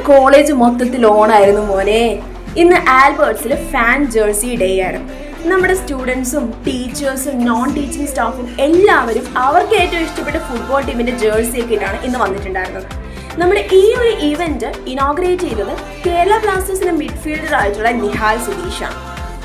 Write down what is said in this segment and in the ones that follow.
College മൊത്തത്തിൽ ഓണായിരുന്നു മോനെ. ഇന്ന് ആൽബർട്ട്സിൽ ഫാൻ ജേഴ്സി ഡേ ആയിരുന്നു. നമ്മുടെ സ്റ്റുഡൻസും ടീച്ചേഴ്സും നോൺ ടീച്ചിങ് സ്റ്റാഫും എല്ലാവരും അവർക്ക് ഏറ്റവും ഇഷ്ടപ്പെട്ട ഫുട്ബോൾ ടീമിന്റെ ജേഴ്സി ഒക്കെ ഇട്ടാണ് ഇന്ന് വന്നിട്ടുണ്ടായിരുന്നത്. നമ്മുടെ ഈ ഒരു ഇവന്റ് ഇനോഗ്രേറ്റ് ചെയ്തത് കേരള ബ്ലാസ്റ്റേഴ്സിന്റെ മിഡ്ഫീൽഡർ ആയിട്ടുള്ള നിഹാൽ സുധീഷാണ്.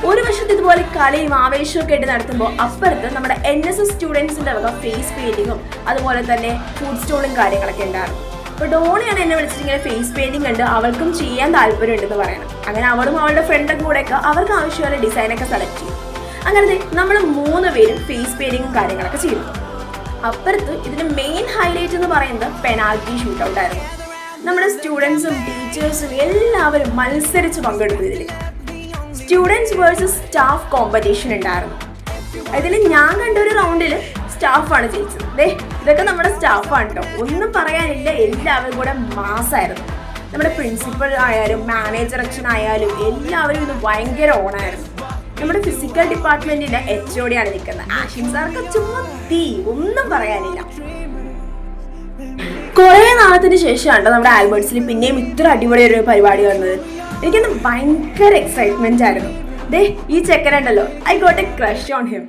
ഒരു വശത്ത് ഇതുപോലെ കളിയും ആവേശവും ഒക്കെ ആയിട്ട് നടത്തുമ്പോൾ അപ്പുറത്ത് നമ്മുടെ NSS സ്റ്റുഡൻസിന്റെ വക ഫേസ് പെയിന്റിങ്ങും അതുപോലെ തന്നെ ഫുഡ് സ്റ്റോളും കാര്യങ്ങളൊക്കെ ഉണ്ടായിരുന്നു. അപ്പോൾ ഡോണിയാണ് എന്നെ വിളിച്ചിട്ട് ഇങ്ങനെ ഫേസ് പെയിന്റിംഗ് ഉണ്ട്, അവൾക്കും ചെയ്യാൻ താല്പര്യം ഉണ്ടെന്ന് പറയണം. അങ്ങനെ അവളും അവളുടെ ഫ്രണ്ടും കൂടെയൊക്കെ അവർക്ക് ആവശ്യമുള്ള ഡിസൈനൊക്കെ സെലക്ട് ചെയ്യും. അങ്ങനെ നമ്മൾ 3 പേരും ഫേസ് പെയിന്റിങ്ങും കാര്യങ്ങളൊക്കെ ചെയ്തു. അപ്പുറത്ത് ഇതിന്റെ മെയിൻ ഹൈലൈറ്റ് എന്ന് പറയുന്നത് പെനാൽറ്റി ഷൂട്ട് ഔട്ട് ആയിരുന്നു. നമ്മുടെ സ്റ്റുഡൻസും ടീച്ചേഴ്സും എല്ലാവരും മത്സരിച്ച് പങ്കെടുത്തു. ഇതിൽ സ്റ്റുഡൻസ് വേഴ്സസ് സ്റ്റാഫ് കോമ്പറ്റീഷൻ ഉണ്ടായിരുന്നു. ഇതിൽ ഞാൻ കണ്ട ഒരു റൗണ്ടിൽ സ്റ്റാഫാണ് ജയിച്ചത്. ഇതൊക്കെ നമ്മുടെ സ്റ്റാഫാണ് കേട്ടോ, ഒന്നും പറയാനില്ല. എല്ലാവരും കൂടെ മാസായിരുന്നു. നമ്മുടെ പ്രിൻസിപ്പൽ ആയാലും മാനേജർ അച്ഛനായാലും എല്ലാവരും ഇത് ഭയങ്കര ഓണായിരുന്നു. നമ്മുടെ ഫിസിക്കൽ ഡിപ്പാർട്ട്മെന്റിന്റെ HOD ആണ് നിൽക്കുന്നത്. ആഷിം സാർക്ക് ചുമ്മാ തീ, ഒന്നും പറയാനില്ല. കുറെ നാളത്തിന് ശേഷമാണ് നമ്മുടെ ആൽബർട്ട്സിൽ പിന്നെയും ഇത്ര അടിപൊളി ഒരു പരിപാടി വന്നത്. എനിക്കത് ഭയങ്കര എക്സൈറ്റ്മെന്റ് ആയിരുന്നു. ഈ ചെക്കനുണ്ടല്ലോ, I got a crush on him.